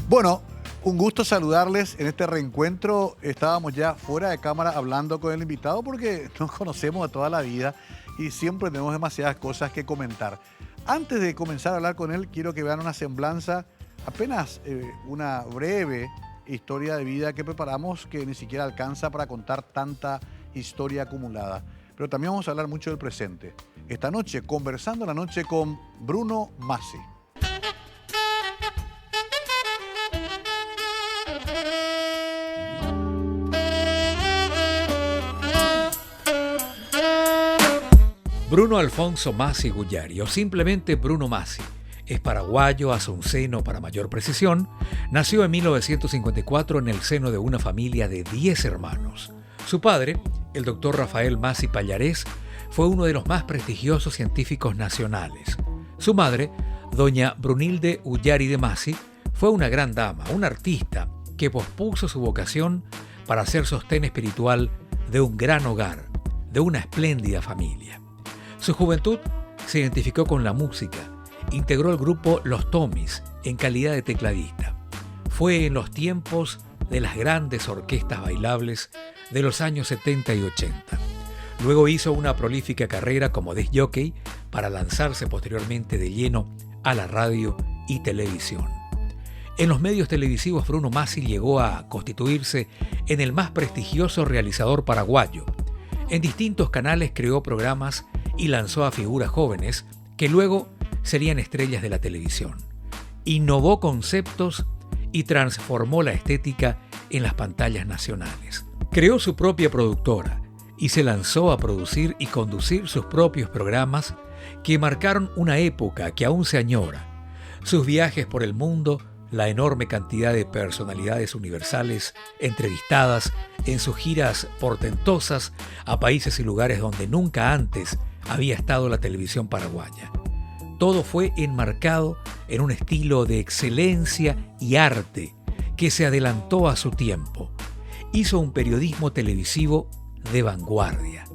Bueno, un gusto saludarles en este reencuentro. Estábamos ya fuera de cámara hablando con el invitado porque nos conocemos de toda la vida y siempre tenemos demasiadas cosas que comentar. Antes de comenzar a hablar con él, quiero que vean una semblanza, apenas una breve historia de vida que preparamos que ni siquiera alcanza para contar tanta historia acumulada. Pero también vamos a hablar mucho del presente. Esta noche, conversando la noche con Bruno Masi. Bruno Alfonso Masi Guyari, o simplemente Bruno Masi, es paraguayo, asunceno para mayor precisión. Nació en 1954 en el seno de una familia de 10 hermanos. Su padre, el doctor Rafael Masi Pallarés, fue uno de los más prestigiosos científicos nacionales. Su madre, doña Brunilde Ullari de Masi, fue una gran dama, una artista que pospuso su vocación para ser sostén espiritual de un gran hogar, de una espléndida familia. Su juventud se identificó con la música. Integró el grupo Los Tomis en calidad de tecladista. Fue en los tiempos de las grandes orquestas bailables de los años 70 y 80. Luego hizo una prolífica carrera como disc jockey para lanzarse posteriormente de lleno a la radio y televisión. En los medios televisivos, Bruno Masi llegó a constituirse en el más prestigioso realizador paraguayo. En distintos canales creó programas y lanzó a figuras jóvenes que luego serían estrellas de la televisión. Innovó conceptos y transformó la estética en las pantallas nacionales. Creó su propia productora y se lanzó a producir y conducir sus propios programas que marcaron una época que aún se añora. Sus viajes por el mundo, la enorme cantidad de personalidades universales entrevistadas en sus giras portentosas a países y lugares donde nunca antes había estado la televisión paraguaya. Todo fue enmarcado en un estilo de excelencia y arte que se adelantó a su tiempo. Hizo un periodismo televisivo de vanguardia.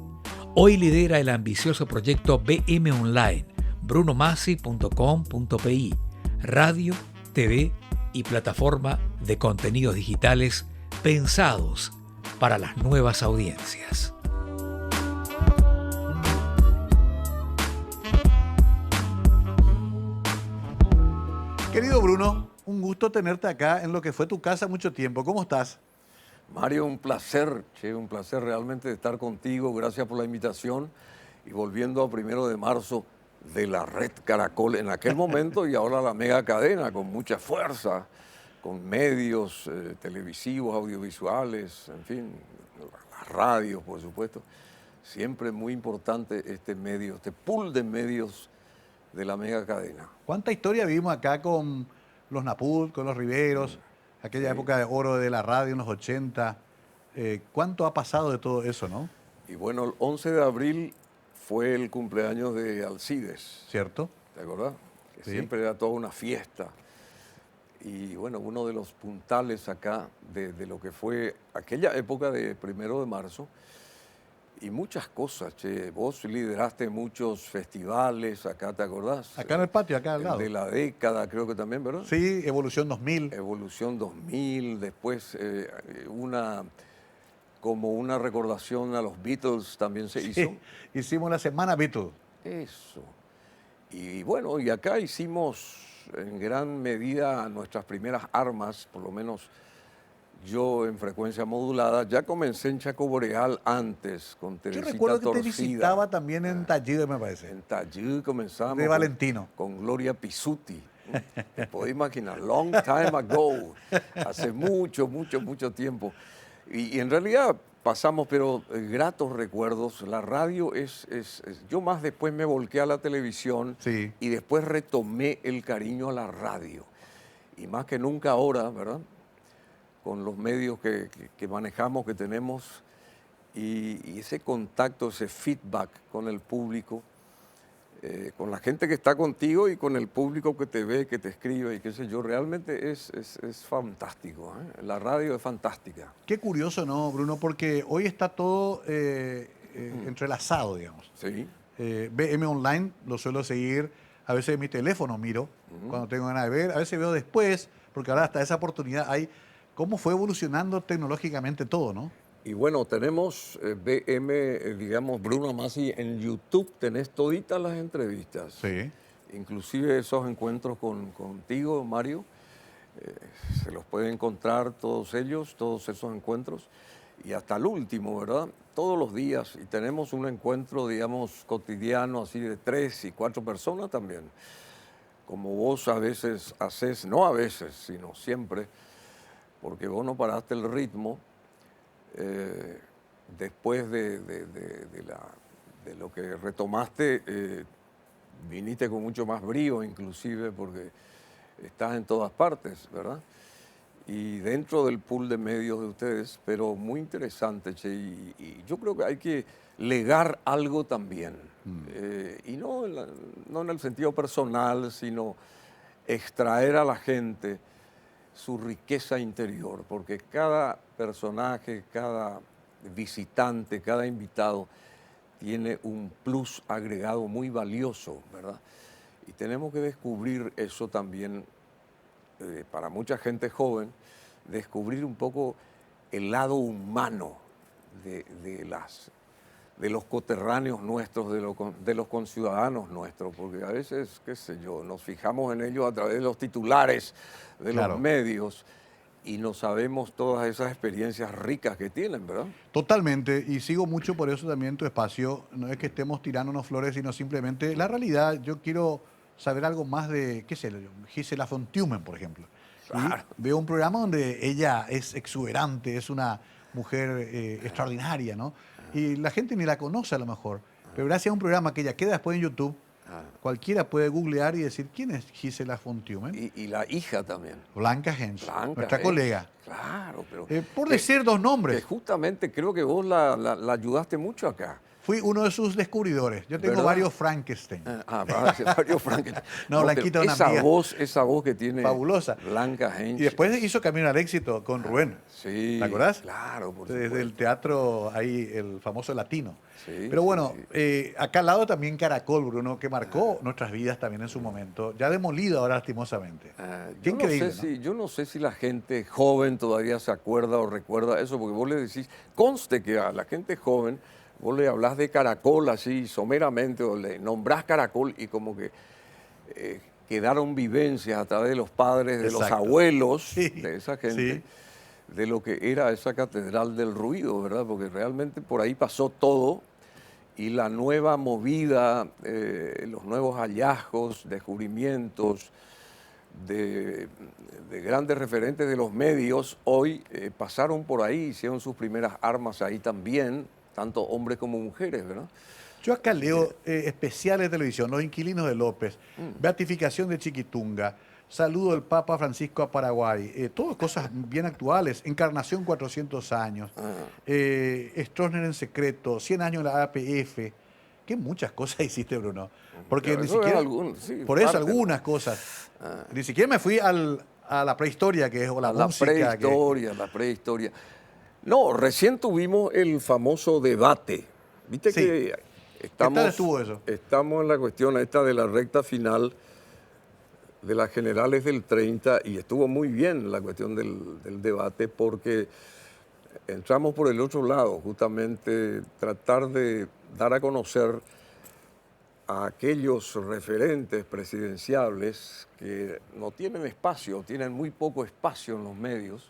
Hoy lidera el ambicioso proyecto BM Online, brunomasi.com.pi, radio, TV y plataforma de contenidos digitales pensados para las nuevas audiencias. Querido Bruno, un gusto tenerte acá en lo que fue tu casa mucho tiempo. ¿Cómo estás? Mario, un placer realmente de estar contigo. Gracias por la invitación. Y volviendo a 1 de marzo de la red Caracol en aquel momento y ahora la mega cadena con mucha fuerza, con medios televisivos, audiovisuales, en fin, las radios, por supuesto. Siempre muy importante este medio, este pool de medios de la mega cadena. ¿Cuánta historia vivimos acá con los Naput, con los Riveros, aquella época de oro de la radio en los 80? ¿Cuánto ha pasado de todo eso, no? Y bueno, el 11 de abril fue el cumpleaños de Alcides. ¿Cierto? ¿Te acordás? Que Sí. Siempre era toda una fiesta. Y bueno, uno de los puntales acá de lo que fue aquella época de 1 de marzo, y muchas cosas, che. Vos lideraste muchos festivales acá, ¿te acordás? Acá en el patio, acá al lado. De la década, creo que también, ¿verdad? Sí, Evolución 2000. Evolución 2000, después como una recordación a los Beatles también se hizo. Sí, hicimos la semana Beatles. Eso. Y bueno, y acá hicimos en gran medida nuestras primeras armas, por lo menos yo en frecuencia modulada. Ya comencé en Chaco Boreal antes, con Yo Teresita recuerdo que te Torcida. visitaba también en Tallido, me parece. En Tallí comenzamos De Valentino. con Gloria Pisuti. Te podés imaginar, long time ago, hace mucho tiempo. Y en realidad pasamos, pero gratos recuerdos. La radio yo más después me volqué a la televisión, Sí. y después retomé el cariño a la radio. Y más que nunca ahora, ¿verdad? Con los medios que manejamos, que tenemos, y ese contacto, ese feedback con el público, con la gente que está contigo y con el público que te ve, que te escribe y qué sé yo, realmente es fantástico, ¿eh? La radio es fantástica. Qué curioso, ¿no, Bruno? Porque hoy está todo entrelazado, digamos. Sí. BM Online lo suelo seguir, a veces en mi teléfono miro, cuando tengo ganas de ver, a veces veo después, porque ahora hasta esa oportunidad hay. ¿Cómo fue evolucionando tecnológicamente todo, no? Y bueno, tenemos digamos, Bruno Masi, en YouTube tenés toditas las entrevistas. Sí. Inclusive esos encuentros contigo, Mario, se los puede encontrar todos ellos, todos esos encuentros. Y hasta el último, ¿verdad? Todos los días. Y tenemos un encuentro, digamos, cotidiano, así de 3 y 4 personas también. Como vos a veces haces, no a veces, sino siempre, porque vos no paraste el ritmo. Después de lo que retomaste, viniste con mucho más brío, inclusive, porque estás en todas partes, ¿verdad? Y dentro del pool de medios de ustedes, pero muy interesante, che, y yo creo que hay que legar algo también, y no en el sentido personal, sino extraer a la gente su riqueza interior, porque cada personaje, cada visitante, cada invitado tiene un plus agregado muy valioso, ¿verdad? Y tenemos que descubrir eso también, para mucha gente joven, descubrir un poco el lado humano de los coterráneos nuestros, de los conciudadanos nuestros, porque a veces, qué sé yo, nos fijamos en ellos a través de los titulares de los medios y no sabemos todas esas experiencias ricas que tienen, ¿verdad? Totalmente, y sigo mucho por eso también tu espacio. No es que estemos tirándonos flores, sino simplemente la realidad. Yo quiero saber algo más de, qué sé yo, Gisela von Tumen, por ejemplo. Claro. Y veo un programa donde ella es exuberante, es una mujer extraordinaria, ¿no? Y la gente ni la conoce a lo mejor, pero gracias a un programa que ella queda después en YouTube, cualquiera puede googlear y decir, ¿quién es Gisela von Tumen? Y la hija también. Blanca Hens, Blanca nuestra Hens, colega. Claro, pero... Por decir dos que nombres, justamente creo que vos la ayudaste mucho acá. fui uno de sus descubridores. Yo tengo ¿Verdad? varios Frankenstein. Mario Frankenstein. No, Blanquita, pero una amiga. esa voz que tiene Fabulosa. Blanca Hens. Y después hizo Camino al Éxito con Rubén. Sí. ¿Te acordás? Claro, por Desde supuesto. el teatro ahí, el famoso latino. Sí, Pero bueno, sí. acá al lado también Caracol, Bruno, que marcó nuestras vidas también en su momento. Ya demolido ahora lastimosamente. Qué increíble, ¿no? Yo no sé si la gente joven todavía se acuerda o recuerda eso, porque vos le decís, conste que a la gente joven vos le hablás de Caracol así someramente, o le nombrás Caracol y como que quedaron vivencias a través de los padres, de los Exacto. abuelos, Sí, de esa gente, sí. de lo que era esa catedral del ruido, ¿verdad? Porque realmente por ahí pasó todo y la nueva movida, los nuevos hallazgos, descubrimientos de grandes referentes de los medios, hoy pasaron por ahí, hicieron sus primeras armas ahí también, tanto hombres como mujeres, ¿verdad? Yo acá leo especiales de televisión, Los Inquilinos de López, Beatificación de Chiquitunga, Saludo del Papa Francisco a Paraguay, todas cosas bien actuales, Encarnación 400 años, Stroessner en secreto, 100 años de la APF. Qué muchas cosas hiciste, Bruno. Porque Pero ni eso es siquiera, sí, por eso parte, ¿no? algunas cosas. Ni siquiera me fui a la prehistoria, que es o la música. La prehistoria. No, recién tuvimos el famoso debate. Viste Sí. que ¿Qué tal estuvo eso? estamos en la cuestión esta de la recta final de las generales del 30 y estuvo muy bien la cuestión del debate porque entramos por el otro lado, justamente tratar de dar a conocer a aquellos referentes presidenciables que no tienen espacio, tienen muy poco espacio en los medios,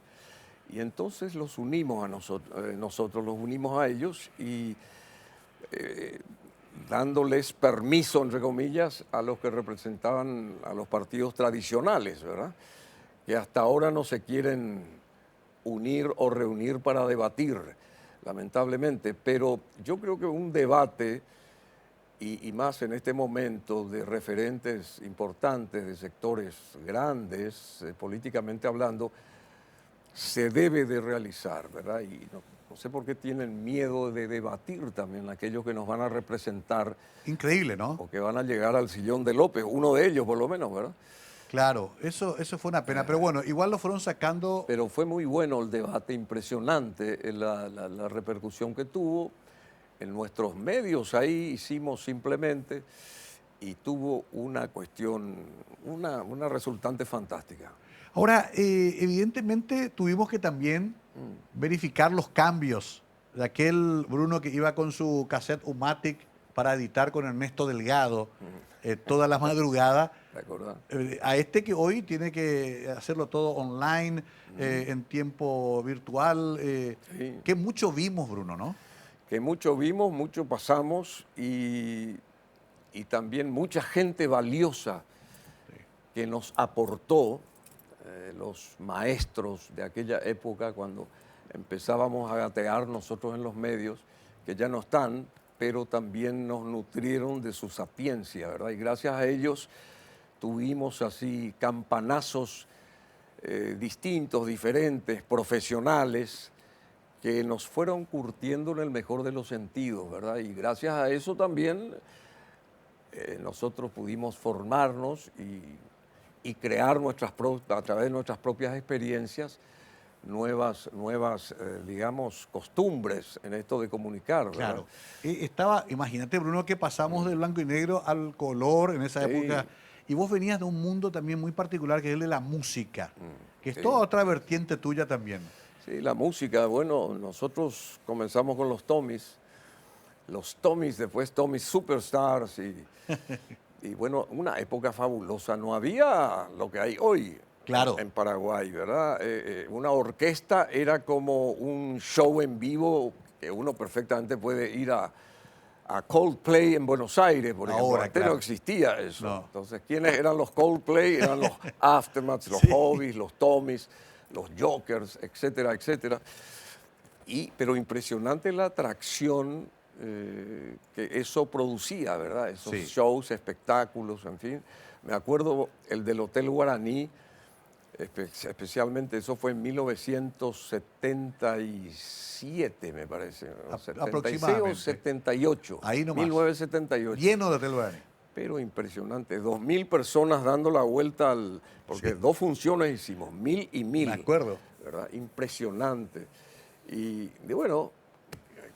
y entonces los unimos a nosotros los unimos a ellos y dándoles permiso, entre comillas, a los que representaban a los partidos tradicionales, ¿verdad? Que hasta ahora no se quieren unir o reunir para debatir, lamentablemente. Pero yo creo que un debate, y más en este momento, de referentes importantes, de sectores grandes, políticamente hablando, se debe de realizar, ¿verdad? Y no sé por qué tienen miedo de debatir también aquellos que nos van a representar Increíble, ¿no? o que van a llegar al sillón de López, uno de ellos por lo menos, ¿verdad? Claro, eso fue una pena. Pero bueno, igual lo fueron sacando. Pero fue muy bueno el debate, impresionante la repercusión que tuvo. En nuestros medios ahí hicimos simplemente y tuvo una cuestión, una resultante fantástica. Ahora, evidentemente tuvimos que también verificar los cambios de aquel Bruno que iba con su cassette U-Matic para editar con Ernesto Delgado toda la madrugada, ¿Te acordás? a este que hoy tiene que hacerlo todo online, en tiempo virtual, Sí. que mucho vimos, Bruno, ¿no? Que mucho vimos, mucho pasamos y también mucha gente valiosa que nos aportó, los maestros de aquella época cuando empezábamos a gatear nosotros en los medios, que ya no están, pero también nos nutrieron de su sapiencia, ¿verdad? Y gracias a ellos tuvimos así campanazos distintos, diferentes, profesionales, que nos fueron curtiendo en el mejor de los sentidos, ¿verdad? Y gracias a eso también nosotros pudimos formarnos y crear a través de nuestras propias experiencias nuevas digamos, costumbres en esto de comunicar, ¿verdad? Claro. Imagínate, Bruno, que pasamos del blanco y negro al color en esa Sí. época. Y vos venías de un mundo también muy particular, que es el de la música, que es Sí. toda otra vertiente tuya también. Sí, la música, bueno, nosotros comenzamos con los Tommys, después Tommys Superstars y bueno, una época fabulosa. No había lo que hay hoy Claro. en Paraguay, ¿verdad? Una orquesta era como un show en vivo que uno perfectamente puede ir a Coldplay en Buenos Aires, por ejemplo. Ahora, Antes claro. no existía eso. No. Entonces, ¿quiénes eran los Coldplay? Eran los Aftermaths, los Sí. Hobbies, los Tommys, los Jokers, etcétera, etcétera. Pero impresionante la atracción que eso producía, ¿verdad? Esos Sí. shows, espectáculos, en fin. Me acuerdo el del Hotel Guaraní, especialmente eso fue en 1977, me parece. ¿no? 76 o Aproximadamente. 78. Ahí nomás. 1978. Lleno de Hotel Guaraní. Pero impresionante, 2.000 personas dando la vuelta porque Sí. 2 funciones hicimos, 1.000 y 1.000. Me acuerdo. ¿Verdad? Impresionante. Y bueno,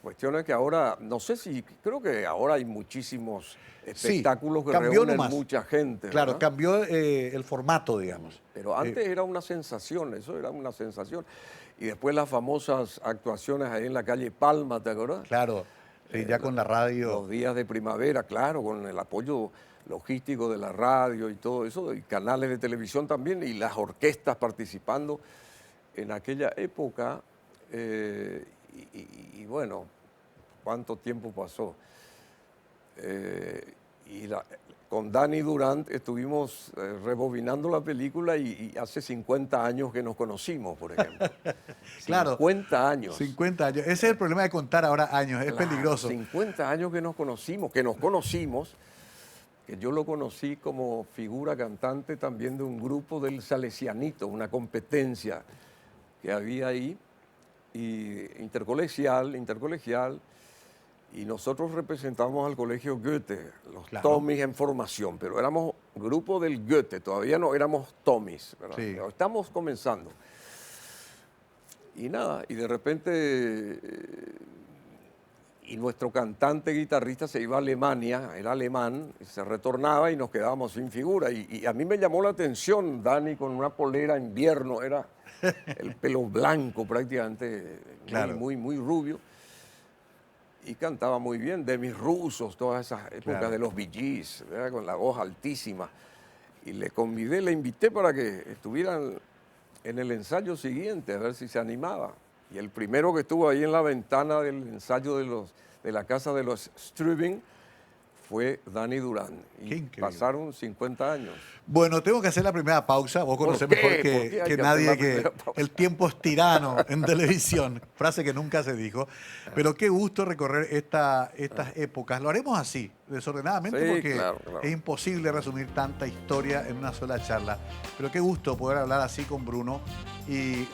cuestiones que ahora, no sé si, creo que ahora hay muchísimos espectáculos que cambió reúnen nomás. mucha gente. Claro, ¿verdad? cambió el formato, digamos. Pero antes era una sensación, eso era una sensación. Y después las famosas actuaciones ahí en la calle Palma, ¿te acuerdas? Claro, sí, ya con la radio. Los días de primavera, claro, con el apoyo logístico de la radio y todo eso, y canales de televisión también, y las orquestas participando en aquella época. Y bueno, ¿cuánto tiempo pasó? Con Dani Durant estuvimos rebobinando la película y hace 50 años que nos conocimos, por ejemplo. Claro. 50 años. 50 años. Ese es el problema de contar ahora años, es Claro, peligroso. 50 años que nos conocimos, que yo lo conocí como figura cantante también de un grupo del Salesianito, una competencia que había ahí, y intercolegial, y nosotros representamos al colegio Goethe, los Claro. Tommys en formación, pero éramos grupo del Goethe, todavía no éramos Tommys, ¿verdad? Sí. Pero estamos comenzando. Y nada, y de repente, y nuestro cantante guitarrista se iba a Alemania, era alemán, y se retornaba y nos quedábamos sin figura. Y a mí me llamó la atención Dani con una polera invierno, era el pelo blanco prácticamente, Claro. muy rubio. Y cantaba muy bien, de mis rusos, todas esas épocas Claro. de los Bee Gees, ¿verdad? Con la voz altísima. Y le invité para que estuvieran en el ensayo siguiente, a ver si se animaba. Y el primero que estuvo ahí en la ventana del ensayo de la casa de los Strubing fue Dani Durán. Y Qué increíble. pasaron 50 años. Bueno, tengo que hacer la primera pausa. Vos conocés qué? mejor ¿Por qué hay que que nadie hacer la que primera pausa? el tiempo es tirano en televisión. Frase que nunca se dijo. Pero qué gusto recorrer estas épocas. Lo haremos así, desordenadamente, Sí, porque claro. es imposible resumir tanta historia en una sola charla. Pero qué gusto poder hablar así con Bruno y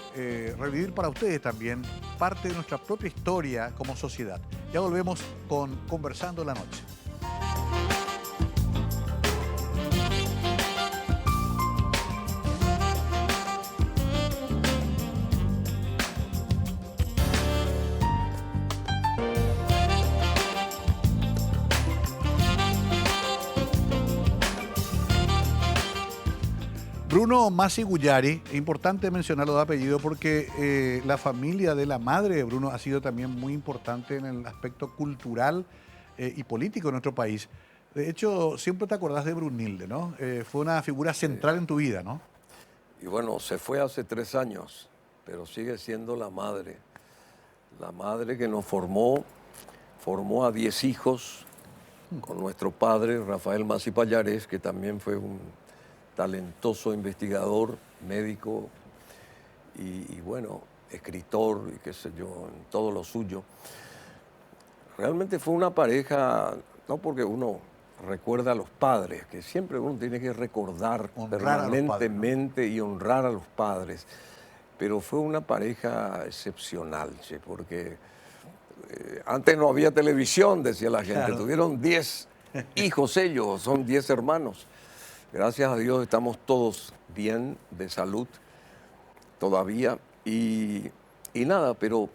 revivir para ustedes también parte de nuestra propia historia como sociedad. Ya volvemos con Conversando la Noche. Bruno Masi Guyari, es importante mencionarlo de apellido porque la familia de la madre de Bruno ha sido también muy importante en el aspecto cultural y político de nuestro país. De hecho, siempre te acordás de Brunilde, ¿no? Fue una figura central en tu vida, ¿no? Y bueno, se fue hace 3 años, pero sigue siendo la madre que nos formó a 10 hijos con nuestro padre, Rafael Masi Pallares, que también fue un talentoso investigador, médico y bueno, escritor y qué sé yo, en todo lo suyo. Realmente fue una pareja, no porque uno recuerda a los padres, que siempre uno tiene que recordar permanentemente y honrar a los padres, pero fue una pareja excepcional, che, porque antes no había televisión, decía la gente, claro. Tuvieron 10 hijos ellos, son 10 hermanos. Gracias a Dios estamos todos bien, de salud, todavía. Y nada, pero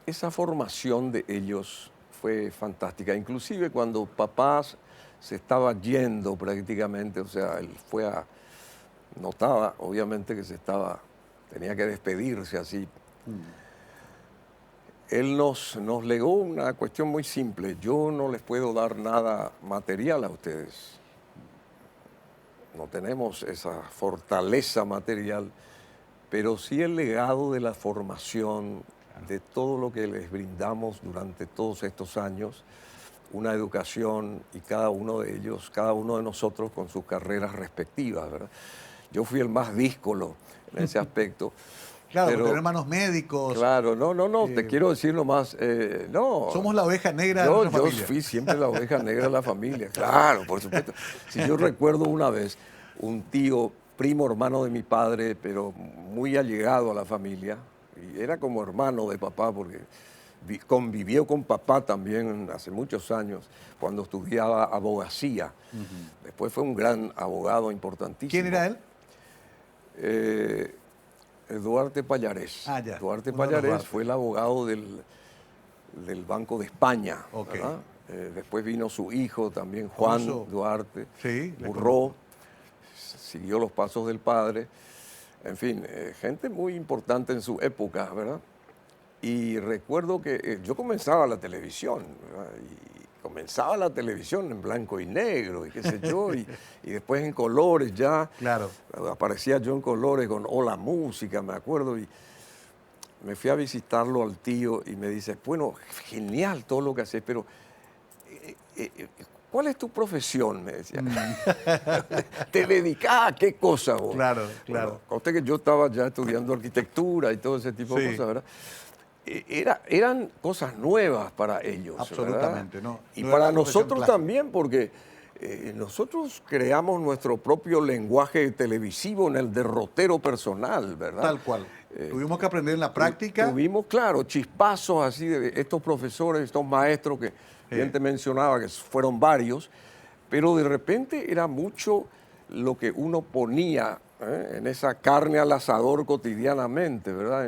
esa formación de ellos fue fantástica. Inclusive cuando papá se estaba yendo prácticamente, o sea, él notaba obviamente que tenía que despedirse así. Él nos legó una cuestión muy simple. Yo no les puedo dar nada material a ustedes. No tenemos esa fortaleza material, pero sí el legado de la formación, de todo lo que les brindamos durante todos estos años, una educación y cada uno de ellos, cada uno de nosotros con sus carreras respectivas, ¿verdad? Yo fui el más díscolo en ese aspecto. Claro, pero hermanos médicos. Claro, no, te quiero decir nomás, no. Somos la oveja negra de nuestra familia. Yo fui siempre la oveja negra de la familia, claro, por supuesto. Si yo recuerdo una vez, un tío, primo hermano de mi padre, pero muy allegado a la familia, y era como hermano de papá, porque convivió con papá también hace muchos años, cuando estudiaba abogacía. Después fue un gran abogado importantísimo. ¿Quién era él? Duarte Pallares. Ya. Duarte Pallares fue el abogado del Banco de España. Okay. Después vino su hijo también, Juan Duarte. Sí, Burró, siguió los pasos del padre. En fin, gente muy importante en su época, ¿verdad? Y recuerdo que yo comenzaba la televisión, ¿verdad? Y comenzaba la televisión en blanco y negro, y qué sé yo, y después en colores ya. Claro. Aparecía yo en colores con Hola Música, me acuerdo, y me fui a visitarlo al tío y me dice, bueno, genial todo lo que haces, pero ¿cuál es tu profesión? Me decía. ¿Te dedicás a qué cosa vos? Claro. Bueno, conté que yo estaba ya estudiando arquitectura y todo ese tipo de cosas, ¿verdad? Eran cosas nuevas para ellos. Absolutamente, ¿verdad? ¿no? Y no para nosotros también, porque nosotros creamos nuestro propio lenguaje televisivo en el derrotero personal, ¿verdad? Tal cual. Tuvimos que aprender en la práctica. Tuvimos, claro, chispazos así de estos profesores, estos maestros que bien te mencionaba, que fueron varios, pero de repente era mucho lo que uno ponía en esa carne al asador cotidianamente, ¿verdad?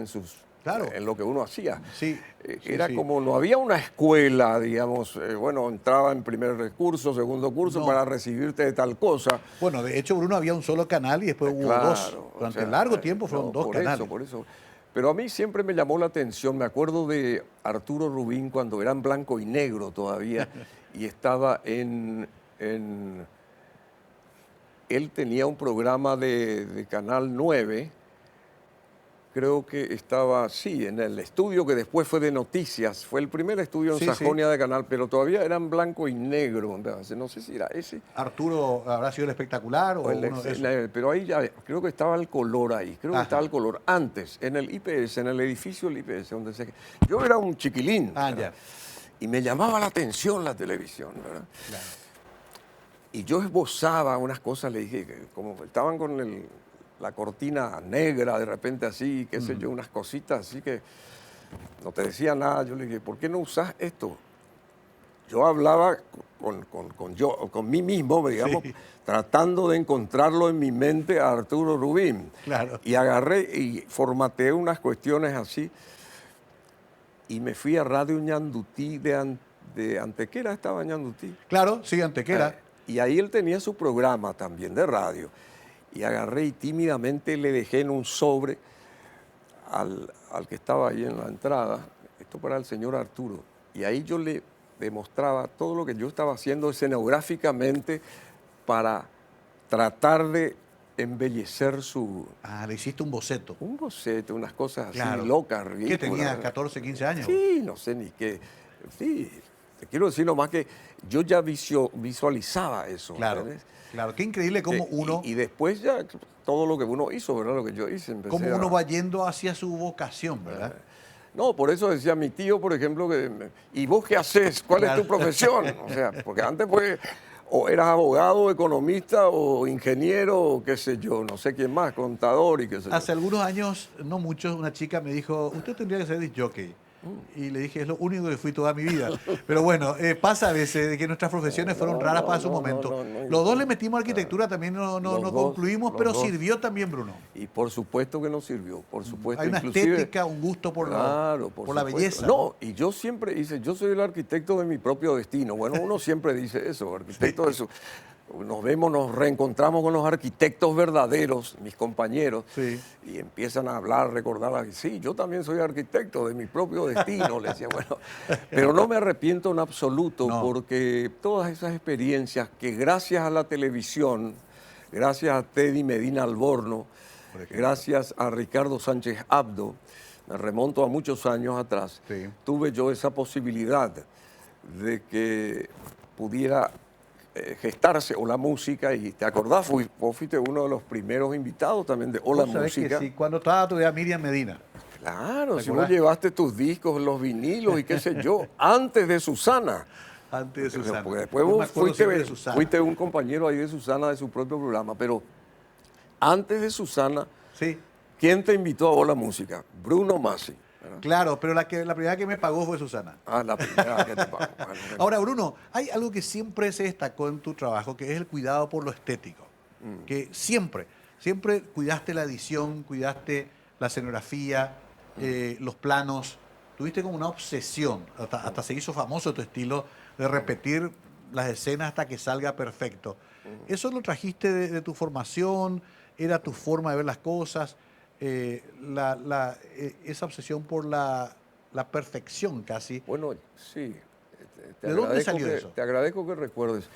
En lo que uno hacía. Sí, era como, no había una escuela, digamos, bueno, entraba en primer curso, segundo curso para recibirte de tal cosa. Bueno, de hecho, Bruno, había un solo canal y después hubo dos. Durante largo tiempo fueron dos canales. Por eso. Pero a mí siempre me llamó la atención, me acuerdo de Arturo Rubín cuando era en blanco y negro todavía y estaba Él tenía un programa de Canal 9, creo que estaba, en el estudio que después fue de noticias, fue el primer estudio en Sajonia de Canal, pero todavía era en blanco y negro, no sé si era ese. ¿Arturo habrá sido el espectacular o uno de esos? Pero ahí ya, creo que estaba el color ahí, estaba el color antes, en el IPS, en el edificio del IPS, yo era un chiquilín, ya. Y me llamaba la atención la televisión, ¿verdad? Claro. Y yo esbozaba unas cosas, le dije, como estaban con la cortina negra de repente así, qué sé yo, unas cositas así que no te decía nada. Yo le dije, ¿por qué no usás esto? Yo hablaba con mí mismo, digamos, tratando de encontrarlo en mi mente a Arturo Rubín. Claro. Y agarré y formateé unas cuestiones así y me fui a Radio Ñandutí de Antequera, estaba Ñandutí. Claro, sí, Antequera. Y ahí él tenía su programa también de radio. y agarré y tímidamente le dejé en un sobre al que estaba ahí en la entrada, esto para el señor Arturo, y ahí yo le demostraba todo lo que yo estaba haciendo escenográficamente para tratar de embellecer su... Ah, le hiciste un boceto. Un boceto, unas cosas así Claro. locas, ¿Qué ridículas. tenía, 14, 15 años? Sí, no sé ni qué. Sí, te quiero decir nomás que yo ya visualizaba eso. Claro, ¿entiendes? claro. Qué increíble cómo uno, Y después ya todo lo que uno hizo, ¿verdad? Lo que yo hice. cómo uno va yendo hacia su vocación, ¿verdad? No, por eso decía mi tío, por ejemplo, ¿y vos qué haces? ¿Cuál Claro. es tu profesión? O sea, porque antes pues o eras abogado, economista o ingeniero, o qué sé yo, no sé quién más, contador y qué sé yo. Hace algunos años, no muchos, una chica me dijo, usted tendría que ser disc jockey. Y le dije, es lo único que fui toda mi vida. Pero bueno, pasa a veces de que nuestras profesiones fueron raras para su momento. Los dos le metimos arquitectura, también no Los dos, concluimos, los pero dos. sirvió también, Bruno. Y por supuesto que nos sirvió, por supuesto. Hay una inclusive, estética, un gusto por, claro, por la supuesto. belleza. No, y yo siempre hice, yo soy el arquitecto de mi propio destino. Bueno, uno siempre dice eso, arquitecto de su... Nos vemos, nos reencontramos con los arquitectos verdaderos, mis compañeros, Sí. y empiezan a hablar, recordar, sí, yo también soy arquitecto de mi propio destino, le decía, bueno, pero no me arrepiento en absoluto No. porque todas esas experiencias que gracias a la televisión, gracias a Teddy Medina Alborno, Por ejemplo. gracias a Ricardo Sánchez Abdo, me remonto a muchos años atrás, Sí. tuve yo esa posibilidad de que pudiera gestarse o la música, y te acordás, vos fuiste uno de los primeros invitados también de Hola Vos sabés Música. que sí, cuando estaba todavía Miriam Medina. Claro, ¿Te si vos acordás? llevaste tus discos, los vinilos y qué sé yo, antes de Susana. Antes de Susana. Porque después Yo me vos acuerdo siempre de Susana. fuiste un compañero ahí de Susana, de su propio programa, pero antes de Susana, Sí, ¿quién te invitó a Hola Música? Bruno Masi. ¿verdad? claro, pero la primera que me pagó fue Susana. Ah, la primera que te pagó. Bueno, Ahora, Bruno, hay algo que siempre se destacó en tu trabajo, que es el cuidado por lo estético. Que siempre cuidaste la edición, cuidaste la escenografía, los planos. Tuviste como una obsesión, hasta se hizo famoso tu estilo de repetir las escenas hasta que salga perfecto. ¿Eso lo trajiste de tu formación? ¿Era tu forma de ver las cosas? Esa obsesión por la perfección casi. Bueno, sí. ¿De dónde salió eso? Te agradezco que recuerdes.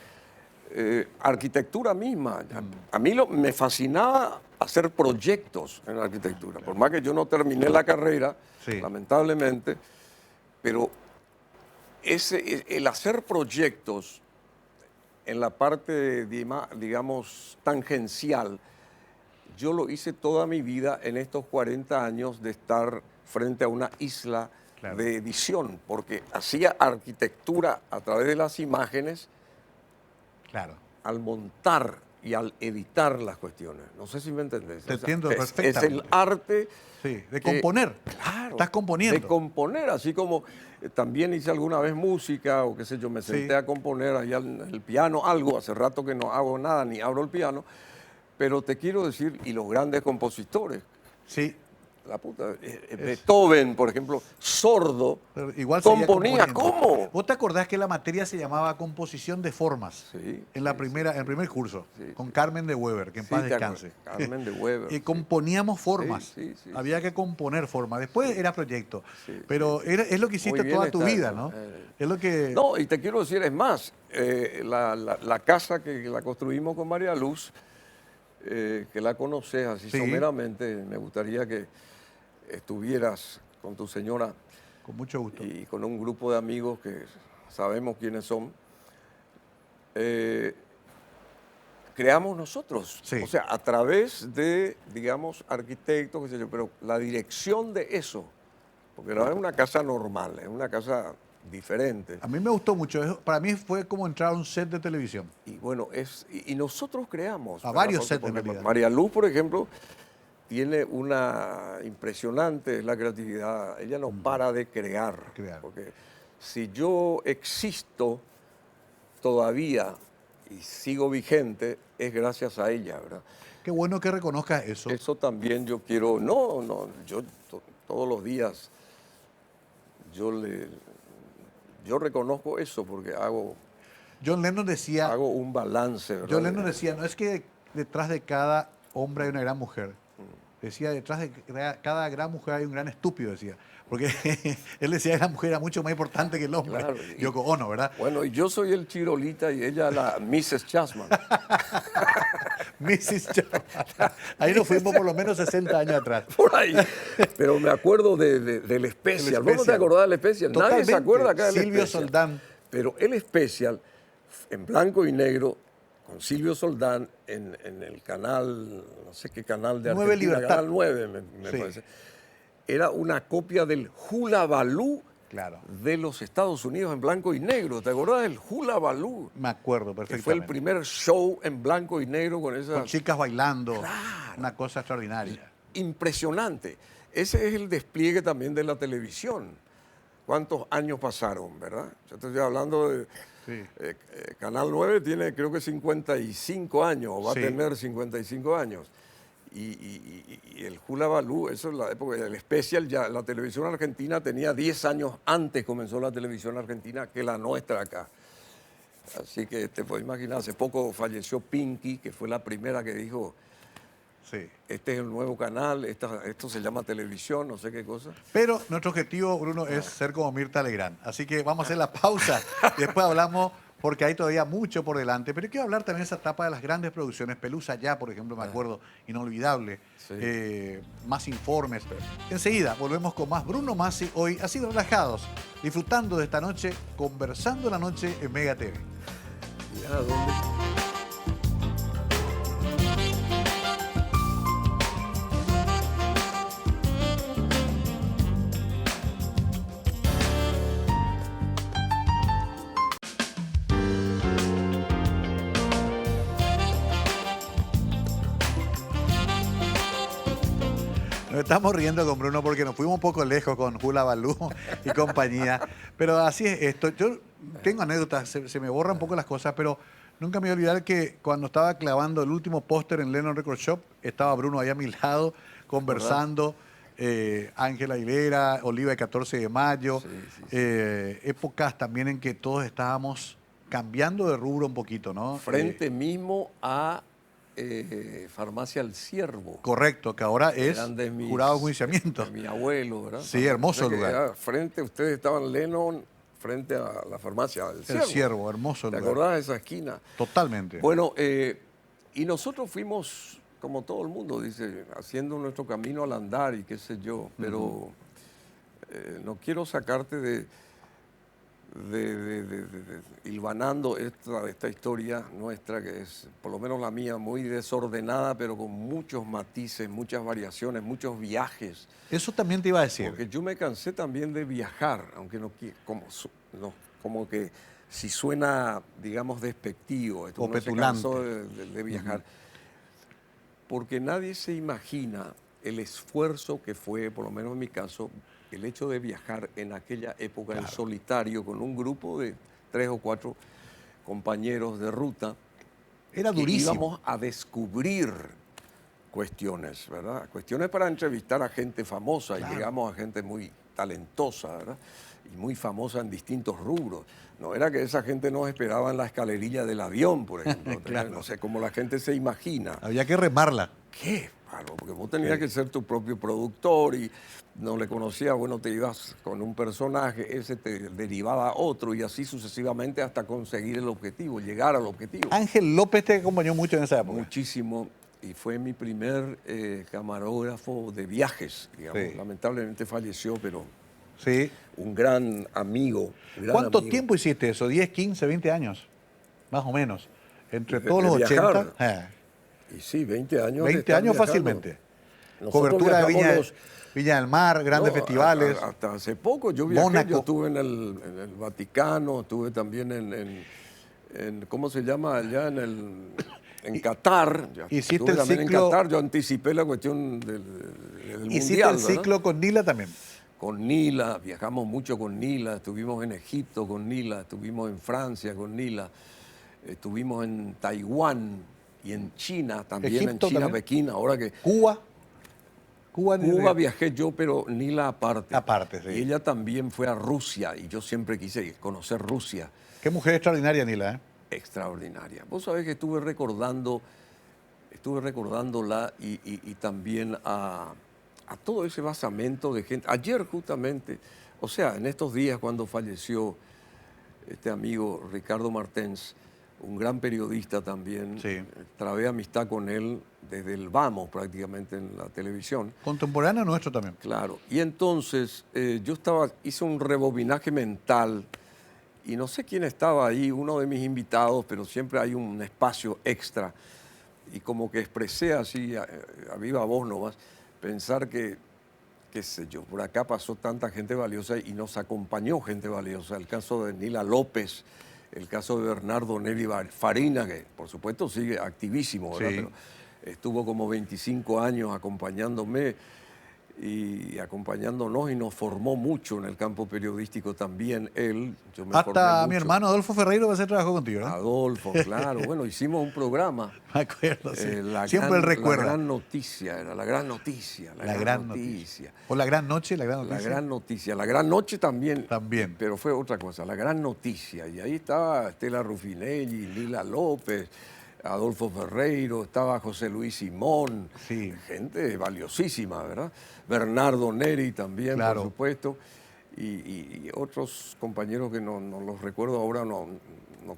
Arquitectura misma. A mí me fascinaba hacer proyectos en la arquitectura. Por más que yo no terminé la carrera, Sí. lamentablemente, pero el hacer proyectos en la parte, digamos, tangencial, yo lo hice toda mi vida en estos 40 años de estar frente a una isla Claro. de edición, porque hacía arquitectura a través de las imágenes Claro. al montar y al editar las cuestiones. No sé si me entendés. Te entiendo es perfectamente. el arte... Sí, de que- componer. Claro. Estás componiendo. De componer, así como también hice alguna vez música o qué sé yo, me senté Sí. a componer allá en el piano, algo, hace rato que no hago nada, ni abro el piano, pero te quiero decir, y los grandes compositores, Sí, la puta, Beethoven, por ejemplo, sordo, pero igual seguía componía, componiendo. ¿cómo? ¿Vos te acordás que la materia se llamaba composición de formas? Sí, En la sí, primera, en el primer curso, Sí, con sí. Carmen de Weber, que en Sí, paz te descanse. acuerdas, Carmen de Weber, Y sí. componíamos formas. Sí, sí, Había que componer formas. Después era proyecto. Sí, Pero es lo que hiciste Muy bien toda tu está vida, eso. ¿no? Es lo que... No, y te quiero decir, es más, la casa que la construimos con María Luz, que la conoces así Sí. someramente, me gustaría que estuvieras con tu señora Con mucho gusto. y con un grupo de amigos que sabemos quiénes son. Creamos nosotros, Sí. o sea, a través de, digamos, arquitectos, qué sé yo, pero la dirección de eso, porque no es una casa normal, es una casa diferente. A mí me gustó mucho. Para mí fue como entrar a un set de televisión. Y bueno, y nosotros creamos. A ¿verdad? varios Porque, sets, por en ejemplo, realidad. María Luz, por ejemplo, tiene una impresionante es la creatividad. Ella no para de crear. Porque si yo existo todavía y sigo vigente, es gracias a ella, ¿verdad? Qué bueno que reconozcas eso. Eso también yo quiero, yo todos los días yo reconozco eso porque John Lennon decía, hago un balance, ¿verdad? John Lennon decía, no es que detrás de cada hombre hay una gran mujer. Decía, detrás de cada gran mujer hay un gran estúpido, decía. Porque él decía que la mujer era mucho más importante que el hombre. Claro, Yoko Ono, ¿verdad? Bueno, y yo soy el Chirolita y ella la Mrs. Chasman. Mrs. Chapman. Ahí nos fuimos por lo menos 60 años atrás. Por ahí. Pero me acuerdo del Special. ¿Vos no te acordás del Special? Nadie Totalmente. se acuerda acá del Silvio Special. Soldán. Pero el Special, en blanco y negro, con Silvio Soldán, en el canal, no sé qué canal de 9 Argentina, Libertad. Canal 9, me Sí. parece. Era una copia del Hula Baloo Claro. de los Estados Unidos en blanco y negro. ¿Te acordás del Hula Baloo? Me acuerdo Que perfectamente. fue el primer show en blanco y negro con esa... Con chicas bailando. Claro. Una cosa extraordinaria. Impresionante. Ese es el despliegue también de la televisión. ¿Cuántos años pasaron, verdad? Yo te estoy hablando de... Sí. Canal 9 tiene creo que 55 años, o va a Sí. tener 55 años. Y el Hula Baloo, eso es la época del Special, ya la televisión argentina tenía 10 años antes comenzó la televisión argentina que la nuestra acá. Así que te puedes imaginar, hace poco falleció Pinky, que fue la primera que dijo, Sí. este es el nuevo canal, esto se llama televisión, no sé qué cosa. Pero nuestro objetivo, Bruno, es ser como Mirta Legrand. Así que vamos a hacer la pausa y después hablamos, porque hay todavía mucho por delante. Pero quiero hablar también de esa etapa de las grandes producciones. Pelusa Ya, por ejemplo, me acuerdo, inolvidable. Sí. Más informes. Enseguida volvemos con más Bruno Masi hoy, así relajados, disfrutando de esta noche, conversando la noche en Mega TV. Ya, ¿dónde? Nos estamos riendo con Bruno porque nos fuimos un poco lejos con Hula Baloo y compañía. Pero así es esto. Yo tengo anécdotas, se me borran un poco las cosas, pero nunca me voy a olvidar que cuando estaba clavando el último póster en Lennon Record Shop, estaba Bruno ahí a mi lado, conversando. Ángela Aguilera, Oliva de 14 de mayo. Sí, sí, sí. Épocas también en que todos estábamos cambiando de rubro un poquito, ¿no? Frente mismo a Farmacia El Ciervo. Correcto, que ahora es Eran de mis- jurado de enjuiciamiento. de mi abuelo, ¿verdad? Sí, hermoso O sea que lugar. era frente, ustedes estaban Lennon, frente a la farmacia El Ciervo. El Ciervo, hermoso ¿Te lugar. acordás de esa esquina? Totalmente. Bueno, y nosotros fuimos, como todo el mundo dice, haciendo nuestro camino al andar y qué sé yo, pero no quiero sacarte de hilvanando esta historia nuestra, que es, por lo menos la mía, muy desordenada, pero con muchos matices, muchas variaciones, muchos viajes. Eso también te iba a decir. Porque yo me cansé también de viajar, aunque como que si suena, digamos, despectivo, O uno se petulante. cansó de viajar. Porque nadie se imagina el esfuerzo que fue, por lo menos en mi caso, el hecho de viajar en aquella época en solitario con un grupo de 3 o 4 compañeros de ruta. Era que durísimo. íbamos a descubrir cuestiones, ¿verdad? Cuestiones para entrevistar a gente famosa Claro. y llegamos a gente muy talentosa, ¿verdad? Y muy famosa en distintos rubros. No era que esa gente nos esperaba en la escalerilla del avión, por ejemplo. Claro. No sé, como la gente se imagina. Había que remarla. ¿Qué? Claro, porque vos tenías Sí. que ser tu propio productor y no le conocías, bueno, te ibas con un personaje, ese te derivaba a otro y así sucesivamente hasta conseguir el objetivo, llegar al objetivo. Ángel López te acompañó mucho en esa época. Muchísimo, y fue mi primer camarógrafo de viajes, digamos. Sí. Lamentablemente falleció, pero Sí. un gran amigo. ¿Cuánto tiempo hiciste eso? ¿10, 15, 20 años? Más o menos. Entre De- todos de los viajar. 80. Y sí, 20 años. de 20 estar años viajando. fácilmente. Nosotros Cobertura de viajamos Viña del Mar, grandes No, festivales. Hasta hace poco yo viajé, Mónaco. yo estuve en el Vaticano, estuve también en ¿cómo se llama? Allá en Qatar. Ya hiciste estuve el también en ciclo- Qatar, yo anticipé la cuestión del Hiciste Mundial, el ¿verdad? ciclo con Nila también. Con Nila, viajamos mucho con Nila, estuvimos en Egipto con Nila, estuvimos en Francia con Nila, estuvimos en Taiwán y en China, también Egipto en China, también. Pekín, ahora que... Cuba. Cuba Viajé yo, pero Nila aparte. Aparte, sí. Y ella también fue a Rusia y yo siempre quise conocer Rusia. Qué mujer extraordinaria, Nila. Extraordinaria. Vos sabés que estuve recordando estuve recordándola y también a todo ese basamento de gente. Ayer justamente, o sea, en estos días cuando falleció este amigo Ricardo Martens, un gran periodista también, Sí. trabé amistad con él desde el Vamos prácticamente en la televisión. Contemporáneo nuestro también. Claro, y entonces hice un rebobinaje mental y no sé quién estaba ahí, uno de mis invitados, pero siempre hay un espacio extra y como que expresé así a viva voz nomás, pensar que, qué sé yo, por acá pasó tanta gente valiosa y nos acompañó gente valiosa, el caso de Nila López, el caso de Bernardo Neri Farina, que por supuesto sigue activísimo, ¿verdad? Sí. Pero estuvo como 25 años acompañándome y acompañándonos y nos formó mucho en el campo periodístico también él. Yo me formé Hasta mi mucho. hermano Adolfo Ferreiro va a ser trabajo contigo, ¿no? Adolfo, claro. Bueno, hicimos un programa. Me acuerdo, sí. La Siempre él recuerda. La gran noticia, era la gran noticia. La gran noticia. O la gran noche, la gran noticia. La gran noticia. La gran noche también. También. Pero fue otra cosa, la gran noticia. Y ahí estaba Estela Rufinelli, Lila López, Adolfo Ferreiro, estaba José Luis Simón. Sí. Gente valiosísima, ¿verdad? Bernardo Neri también, Claro. por supuesto. Y otros compañeros que no los recuerdo ahora, no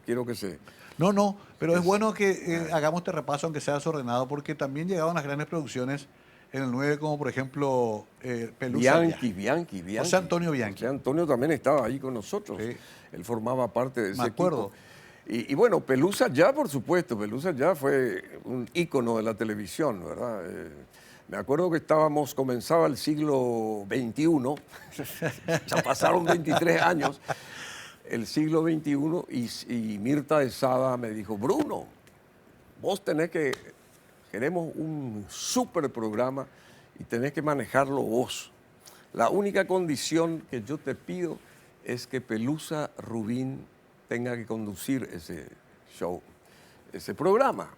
quiero que se... No, pero es bueno que hagamos este repaso, aunque sea desordenado, porque también llegaban las grandes producciones en el 9, como por ejemplo Pelusa. Bianchi. José Antonio Bianchi. José Antonio también estaba ahí con nosotros. Sí. Él formaba parte de ese Me acuerdo. equipo. Y bueno, Pelusa ya, por supuesto, Pelusa ya fue un ícono de la televisión, ¿verdad? Me acuerdo que comenzaba el siglo XXI, ya pasaron 23 años, el siglo XXI, y Mirta de Sada me dijo, Bruno, vos queremos un súper programa y tenés que manejarlo vos. La única condición que yo te pido es que Pelusa Rubín tenga que conducir ese show, ese programa.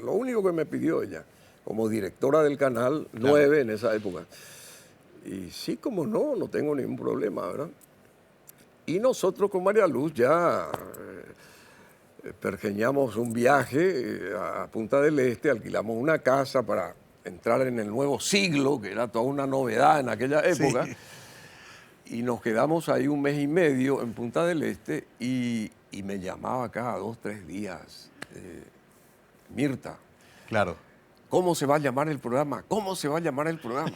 Lo único que me pidió ella, como directora del Canal 9 en esa época. Y sí, como no tengo ningún problema, ¿verdad? Y nosotros con María Luz ya pergeñamos un viaje a Punta del Este, alquilamos una casa para entrar en el nuevo siglo, que era toda una novedad en aquella época. Sí. Y nos quedamos ahí un mes y medio en Punta del Este y me llamaba cada 2, 3 días. Mirta, Claro. ¿cómo se va a llamar el programa? ¿Cómo se va a llamar el programa?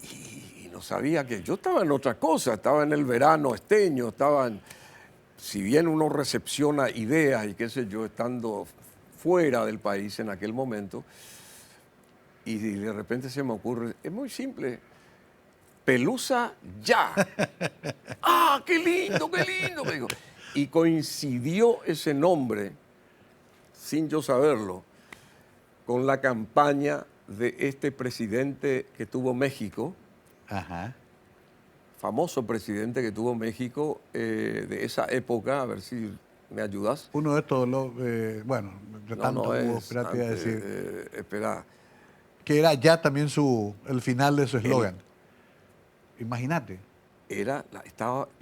Y no sabía que yo estaba en otra cosa, estaba en el verano esteño, si bien uno recepciona ideas y qué sé yo, estando fuera del país en aquel momento, y de repente se me ocurre, es muy simple, Pelusa ya. ¡Ah, qué lindo, me dijo! Y coincidió ese nombre, sin yo saberlo, con la campaña de este presidente que tuvo México, Ajá. famoso presidente que tuvo México de esa época, a ver si me ayudas. Uno de estos, bueno, de tanto hubo, espérate, iba a antes, decir, espera, que era ya también el final de su eslogan. Imagínate.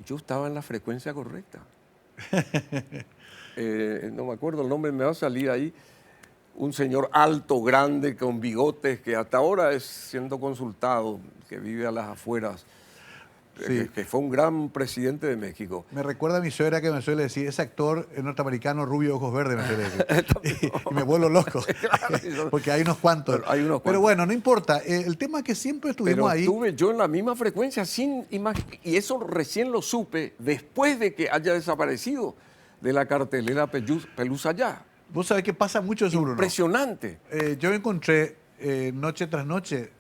yo estaba en la frecuencia correcta. No me acuerdo el nombre, me va a salir ahí. Un señor alto, grande, con bigotes, que hasta ahora es siendo consultado, que vive a las afueras, Sí. que fue un gran presidente de México. Me recuerda a mi suegra que me suele decir, ese actor norteamericano rubio de ojos verdes, me suele decir. Y me vuelvo loco, porque hay unos cuantos. Pero hay unos Pero cuantos. bueno, no importa. El tema es que siempre estuvimos Pero ahí. estuve yo en la misma frecuencia y eso recién lo supe después de que haya desaparecido de la cartelera Pelusa ya. Vos sabés que pasa mucho eso, Bruno. Impresionante. Yo encontré noche tras noche,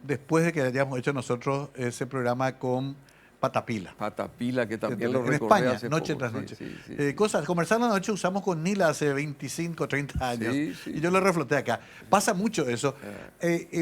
después de que hayamos hecho nosotros ese programa con Patapila. Patapila, que también lo en recordé España, hace noche poco. tras Sí, noche. sí. Cosas, conversar la noche usamos con Nila hace 25, 30 años. Sí, sí. Y yo lo refloté acá. Pasa mucho eso.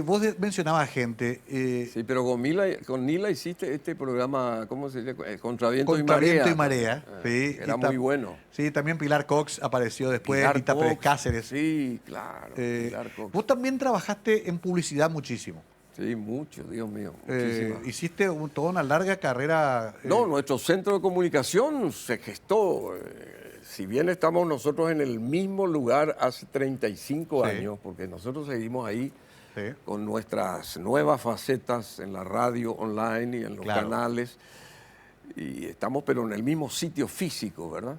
Vos mencionabas gente. Sí, pero con Nila hiciste este programa, ¿cómo se llama? Contra Viento y Contra Marea. Viento y Marea. Sí, Era y muy bueno. Sí, también Pilar Cox apareció después, Pilar Rita Pérez Cox, Cáceres. Sí, claro. Pilar Cox. Vos también trabajaste en publicidad muchísimo. Sí, mucho, Dios mío. Muchísima. Hiciste toda una larga carrera. No, nuestro centro de comunicación se gestó si bien estamos nosotros en el mismo lugar hace 35 Sí. años, porque nosotros seguimos ahí Sí. con nuestras nuevas facetas en la radio online y en los Claro. canales, y estamos pero en el mismo sitio físico, ¿verdad?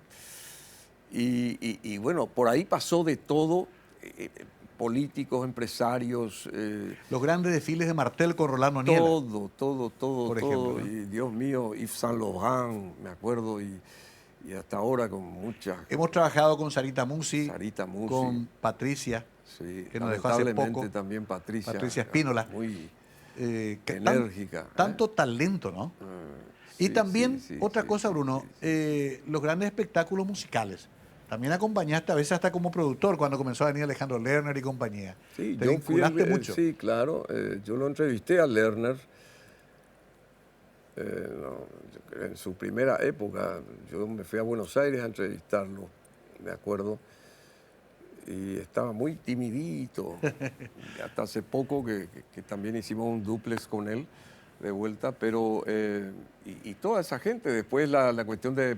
Y bueno, por ahí pasó de todo, políticos, empresarios, Los grandes desfiles de Martel con Rolando Niela. todo, Por ejemplo, ¿no? y Dios mío, Yves Saint Laurent, me acuerdo, y hasta ahora con muchas, Hemos trabajado con Sarita Musi, Sarita Musi. con Patricia, sí, que nos dejó hace lamentablemente poco. también Patricia Espínola. muy que enérgica. tanto talento, ¿no? Y Sí, también, sí, sí, otra sí, cosa, sí, Bruno, sí, los grandes espectáculos musicales. También acompañaste a veces hasta como productor cuando comenzó a venir Alejandro Lerner y compañía. sí, Te yo vinculaste mucho. sí, claro, yo lo entrevisté a Lerner en su primera época. Yo me fui a Buenos Aires a entrevistarlo, me acuerdo, y estaba muy timidito. Y hasta hace poco que también hicimos un dúplex con él de vuelta, pero y toda esa gente, después la cuestión de,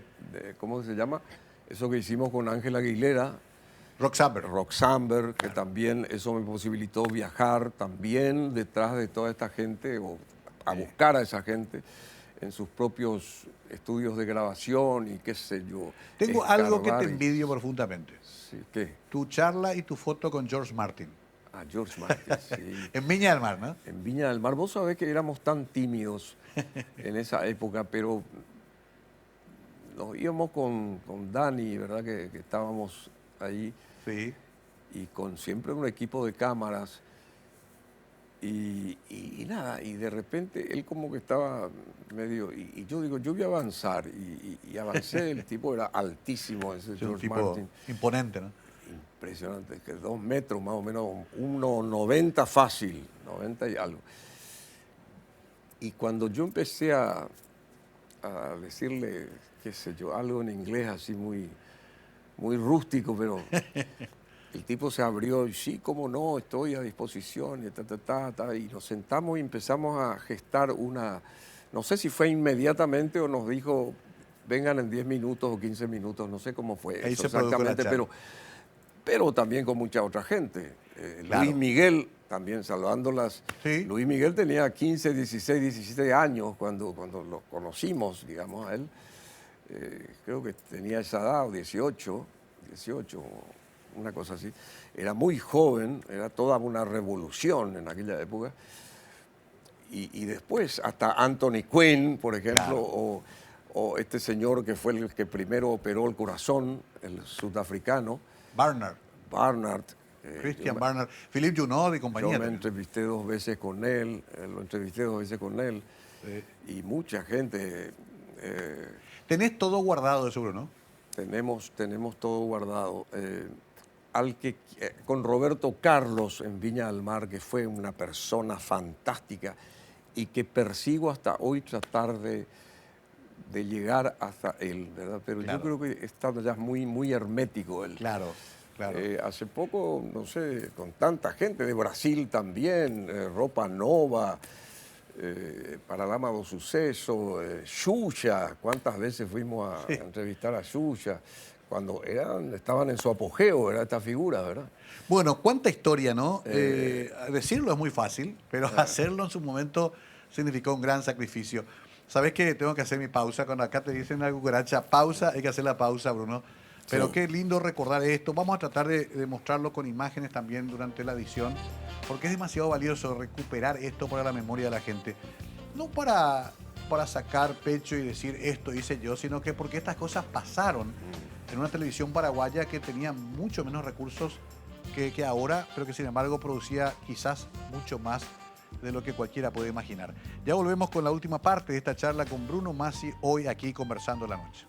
¿cómo se llama? Eso que hicimos con Ángela Aguilera, Roxanne, que también eso me posibilitó viajar también detrás de toda esta gente, o a buscar a esa gente en sus propios estudios de grabación y qué sé yo. Tengo algo que te escarbar y- envidio profundamente. Sí, ¿qué? Tu charla y tu foto con George Martin. A George Martin, sí. En Viña del Mar, ¿no? En Viña del Mar. Vos sabés que éramos tan tímidos en esa época, pero nos íbamos con Dani, ¿verdad? Que estábamos ahí, Sí. y con siempre un equipo de cámaras. Y nada, y de repente él como que estaba medio, y yo digo, yo voy a avanzar, y avancé. El tipo era altísimo, ese Es un George tipo Martin. imponente, ¿no? Impresionante, que 2 metros más o menos, 1,90 fácil, 90 y algo. Y cuando yo empecé a decirle, qué sé yo, algo en inglés así muy, muy rústico, pero el tipo se abrió y sí, cómo no, estoy a disposición, y nos sentamos y empezamos a gestar una, no sé si fue inmediatamente o nos dijo, vengan en 10 minutos o 15 minutos, no sé cómo fue Ahí eso se produjo la exactamente, charla. pero también con mucha otra gente. Claro. Luis Miguel, también saludándolas. Sí. Luis Miguel tenía 15, 16, 17 años cuando lo conocimos, digamos, a él. Creo que tenía esa edad, o 18, una cosa así. Era muy joven, era toda una revolución en aquella época. Y después hasta Anthony Quinn, por ejemplo, Claro. o este señor que fue el que primero operó el corazón, el sudafricano, Barnard, Barnard. Christian Barnard, Philippe Junod y compañía. Yo me también. entrevisté 2 veces con él, lo entrevisté 2 veces con él, y mucha gente. Tenés todo guardado de seguro, ¿no? Tenemos todo guardado. Con Roberto Carlos en Viña del Mar, que fue una persona fantástica y que persigo hasta hoy tratar de llegar hasta él, ¿verdad? Pero Claro. yo creo que está ya muy, muy hermético él. Claro, claro. Hace poco, no sé, con tanta gente de Brasil también, Ropa Nova, Paralama do Suceso, Xuxa, ¿cuántas veces fuimos a entrevistar a Xuxa? Cuando estaban en su apogeo, era esta figura, ¿verdad? Bueno, cuánta historia, ¿no? Decirlo es muy fácil, pero hacerlo en su momento significó un gran sacrificio. ¿Sabes que tengo que hacer mi pausa? Cuando acá te dicen la cucaracha, pausa, hay que hacer la pausa, Bruno. Pero Sí. qué lindo recordar esto. Vamos a tratar de mostrarlo con imágenes también durante la edición, porque es demasiado valioso recuperar esto para la memoria de la gente. No para sacar pecho y decir esto hice yo, sino que porque estas cosas pasaron en una televisión paraguaya que tenía mucho menos recursos que ahora, pero que sin embargo producía quizás mucho más de lo que cualquiera puede imaginar. Ya volvemos con la última parte de esta charla con Bruno Masi, hoy aquí conversando la noche.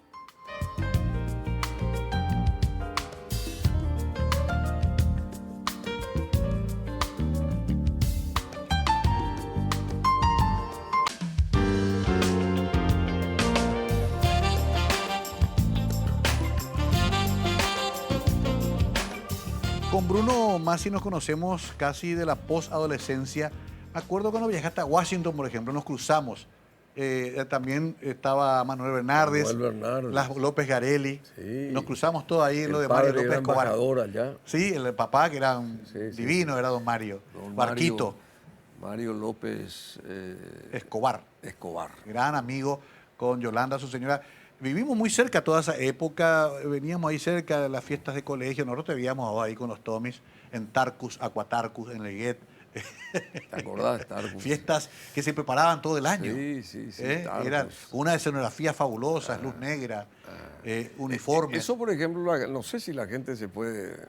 Con Bruno Masi nos conocemos casi de la posadolescencia. Me acuerdo cuando viajaste a Washington, por ejemplo, nos cruzamos También estaba Manuel Bernardes, Manuel Bernardes. las López Garelli. Sí. Nos cruzamos todos ahí en lo de El Mario padre López era Escobar. embajador allá. Sí, el papá que era un Sí, sí, divino, sí. era don Mario. Don Barquito Mario López Escobar, Escobar. gran amigo con Yolanda, su señora. Vivimos muy cerca toda esa época, veníamos ahí cerca de las fiestas de colegio, nosotros te veíamos ahí con los Tomis, en Tarcus, Aquatarcus, en Leguet. ¿Te acordás de Tarcus? Fiestas que se preparaban todo el año. Sí, sí, sí. Tarcus. Eran una escenografía fabulosa, luz negra, uniformes. Eso, por ejemplo, no sé si la gente puede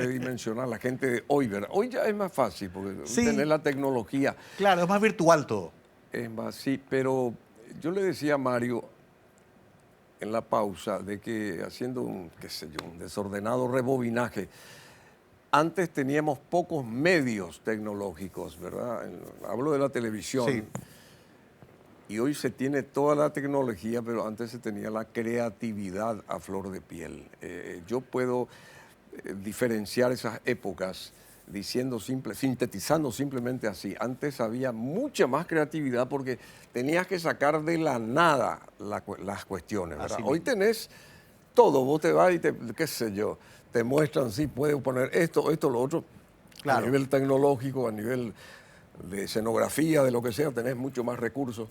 dimensionar, la gente de hoy, ¿verdad? Hoy ya es más fácil, porque Sí. tener la tecnología Claro, es más virtual todo. es más, sí, pero yo le decía a Mario en la pausa de que haciendo qué sé yo, un desordenado rebobinaje, antes teníamos pocos medios tecnológicos, ¿verdad? Hablo de la televisión. Sí. Y hoy se tiene toda la tecnología, pero antes se tenía la creatividad a flor de piel. Yo puedo diferenciar esas épocas sintetizando simplemente así. Antes había mucha más creatividad porque tenías que sacar de la nada las cuestiones, ¿verdad? Así Hoy mismo. tenés todo, vos te vas y qué sé yo, te muestran, sí, puedes poner esto, lo otro. Claro. A nivel tecnológico, a nivel de escenografía, de lo que sea, tenés mucho más recursos.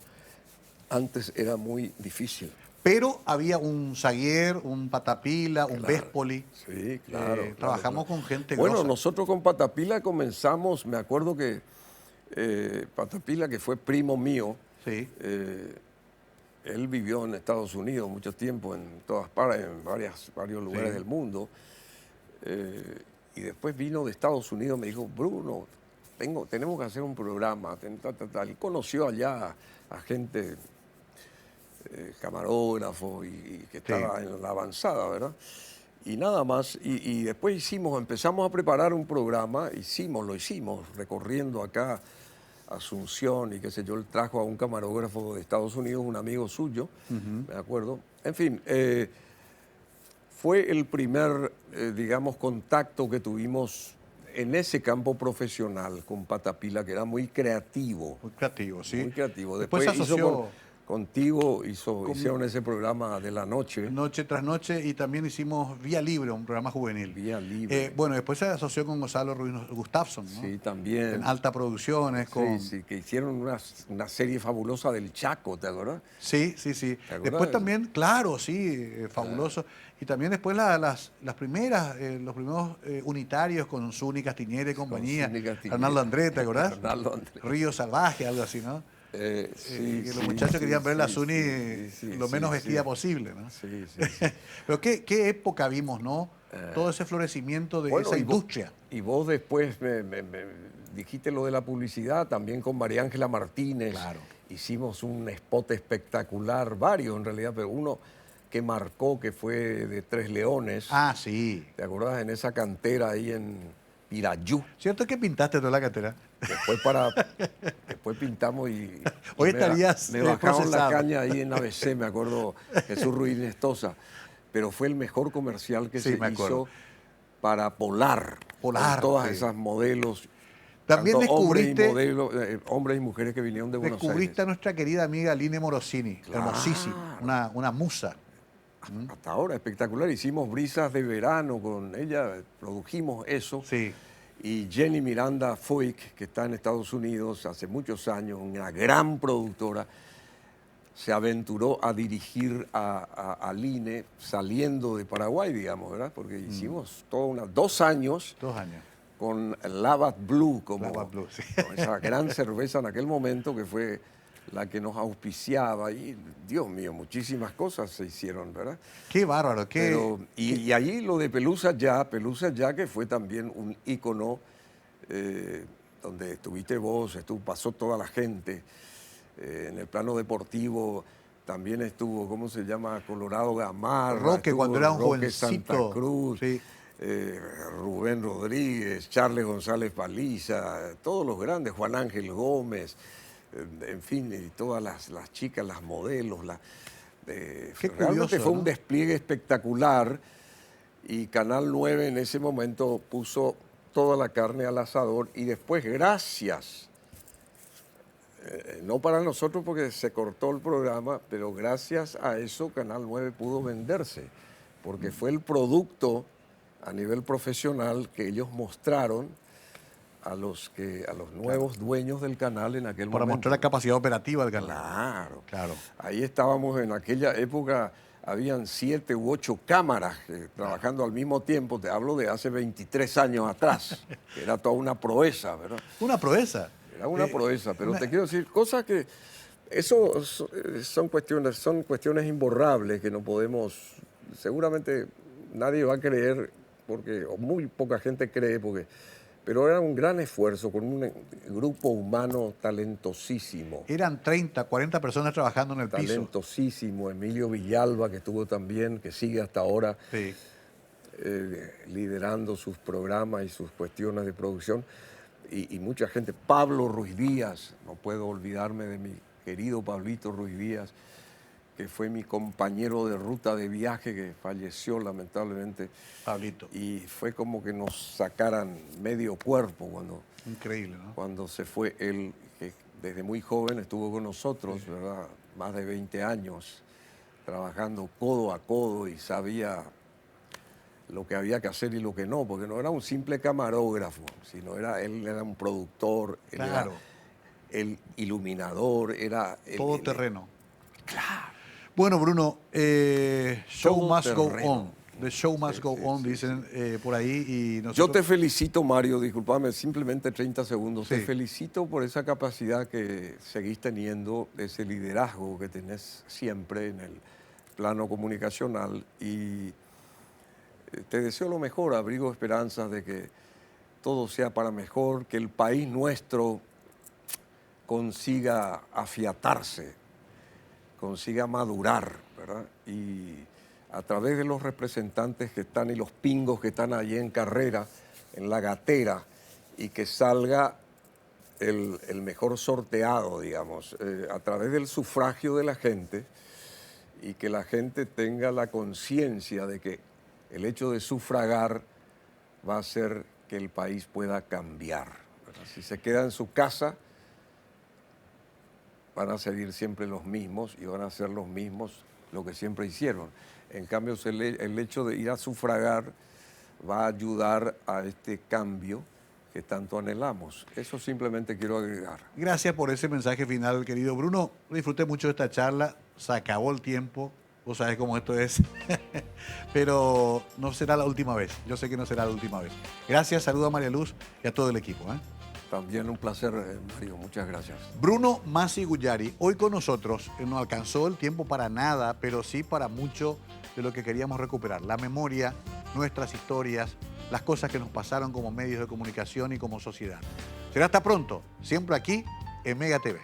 Antes era muy difícil. Pero había un Zaguer, un Patapila, un Véspoli. Sí, claro. Trabajamos con gente Bueno, grosa. nosotros con Patapila comenzamos, me acuerdo que Patapila, que fue primo mío, Sí. él vivió en Estados Unidos mucho tiempo, en todas partes, en varios lugares Sí. del mundo. Y después vino de Estados Unidos, me dijo, Bruno, tenemos que hacer un programa. Él conoció allá a gente, camarógrafo, y que estaba en la avanzada, ¿verdad? Y nada más. Y después empezamos a preparar un programa, lo hicimos, recorriendo acá Asunción y qué sé yo. Él trajo a un camarógrafo de Estados Unidos, un amigo suyo, me acuerdo. En fin, fue el primer, digamos, contacto que tuvimos en ese campo profesional con Patapila, que era muy creativo. Muy creativo, sí. Muy creativo. Después se Después asoció contigo hicieron ese programa de la noche. Noche tras Noche y también hicimos Vía Libre, un programa juvenil. Vía Libre. Bueno, después se asoció con Gonzalo Ruiz Gustafsson, ¿no? Sí, también. En Alta Producciones. Con... Sí, que hicieron una serie fabulosa del Chaco, ¿te acuerdas? Sí, sí, sí. ¿Te acuerdas Después de también, claro, sí, fabuloso. Y también después las primeras, los primeros unitarios con Zuni Castiñera y compañía. Zuni Castiñera. Arnaldo Andrés, ¿te acordás? Arnaldo Andrés. Río Salvaje, algo así, ¿no? Sí, que los sí, muchachos sí, querían ver la sí, Zuni sí, lo menos sí, vestida sí. posible, ¿no? Sí, sí, sí. Pero qué época vimos, ¿no? Todo ese florecimiento de Bueno, esa y vos- industria. Y vos después me dijiste lo de la publicidad, también con María Ángela Martínez. Claro. Hicimos un spot espectacular, varios en realidad, pero uno que marcó, que fue de Tres Leones. Ah, sí. ¿Te acordás? En esa cantera ahí en Pirayú. ¿Cierto que pintaste toda la cantera? Después pintamos y Hoy me estarías, me bajaron procesado. la caña ahí en ABC, me acuerdo, Jesús Ruiz Nestosa. Pero fue el mejor comercial que Sí, se me acuerdo. hizo para Polar. Polar, con todas sí. esas modelos. También tanto descubriste, hombres y mujeres que vinieron de Buenos descubriste a Aires. nuestra querida amiga Line Morosini, Claro. hermosísima, una musa. Hasta ahora, espectacular. Hicimos Brisas de Verano con ella, produjimos eso. Sí. Y Jenny Miranda Foyk, que está en Estados Unidos hace muchos años, una gran productora, se aventuró a dirigir a Line saliendo de Paraguay, digamos, ¿verdad? Porque hicimos 2 años 2 años. con Labatt Blue, Labatt Blue, sí. con esa gran cerveza en aquel momento que fue la que nos auspiciaba. Y, Dios mío, muchísimas cosas se hicieron, ¿verdad? Qué bárbaro, qué... Y allí lo de Pelusa Ya, que fue también un ícono donde estuviste vos, pasó toda la gente. En el plano deportivo también estuvo, ¿cómo se llama? Colorado Gamarra. Roque, estuvo cuando era un Roque jovencito. Santa Cruz, Sí. Rubén Rodríguez, Charles González Paliza, todos los grandes, Juan Ángel Gómez, en fin, y todas las chicas, las modelos. Qué Realmente curioso, fue ¿no? un despliegue espectacular y Canal 9 en ese momento puso toda la carne al asador y después, gracias No para nosotros porque se cortó el programa, pero gracias a eso Canal 9 pudo venderse, porque fue el producto a nivel profesional que ellos mostraron a los nuevos dueños del canal en aquel Para momento. mostrar la capacidad operativa del canal. Claro, Claro. Ahí estábamos en aquella época, habían 7 u 8 cámaras trabajando al mismo tiempo, te hablo de hace 23 años atrás, que era toda una proeza, ¿verdad? Una proeza. Era una proeza, pero una- te quiero decir, cosas que, eso son cuestiones imborrables que no podemos, seguramente nadie va a creer, porque o muy poca gente cree, pero era un gran esfuerzo con un grupo humano talentosísimo. Eran 30, 40 personas trabajando en el piso. Talentosísimo, Emilio Villalba, que estuvo también, que sigue hasta ahora Sí. liderando sus programas y sus cuestiones de producción, y mucha gente. Pablo Ruiz Díaz, no puedo olvidarme de mi querido Pablito Ruiz Díaz, que fue mi compañero de ruta de viaje, que falleció lamentablemente, Pablito. y fue como que nos sacaran medio cuerpo Increíble, ¿no? cuando se fue él, que desde muy joven estuvo con nosotros, ¿verdad? Más de 20 años, trabajando codo a codo, y sabía lo que había que hacer y lo que no, porque no era un simple camarógrafo, sino él era un productor, él Claro. era el iluminador, era... Todo terreno. Claro. Bueno, Bruno, show Todo must go terreno. on. The show must Sí, go sí, on, sí, dicen por ahí. Y Yo nosotros... te felicito, Mario, discúlpame, simplemente 30 segundos. Sí. Te felicito por esa capacidad que seguís teniendo, ese liderazgo que tenés siempre en el plano comunicacional, y te deseo lo mejor, abrigo esperanzas de que todo sea para mejor, que el país nuestro consiga afiatarse, consiga madurar, ¿verdad? Y a través de los representantes que están y los pingos que están allí en carrera, en la gatera, y que salga el mejor sorteado, digamos, a través del sufragio de la gente, y que la gente tenga la conciencia de que el hecho de sufragar va a hacer que el país pueda cambiar, ¿verdad? Si se queda en su casa, van a seguir siempre los mismos, y van a ser los mismos lo que siempre hicieron. En cambio, el hecho de ir a sufragar va a ayudar a este cambio que tanto anhelamos. Eso simplemente quiero agregar. Gracias por ese mensaje final, querido Bruno. Disfruté mucho de esta charla. Se acabó el tiempo. Vos sabés cómo esto es. Pero no será la última vez. Yo sé que no será la última vez. Gracias. Saludo a María Luz y a todo el equipo. También un placer, Mario. Muchas gracias. Bruno Masi Guyari, hoy con nosotros. No alcanzó el tiempo para nada, pero sí para mucho de lo que queríamos recuperar. La memoria, nuestras historias, las cosas que nos pasaron como medios de comunicación y como sociedad. Será hasta pronto, siempre aquí en Mega TV.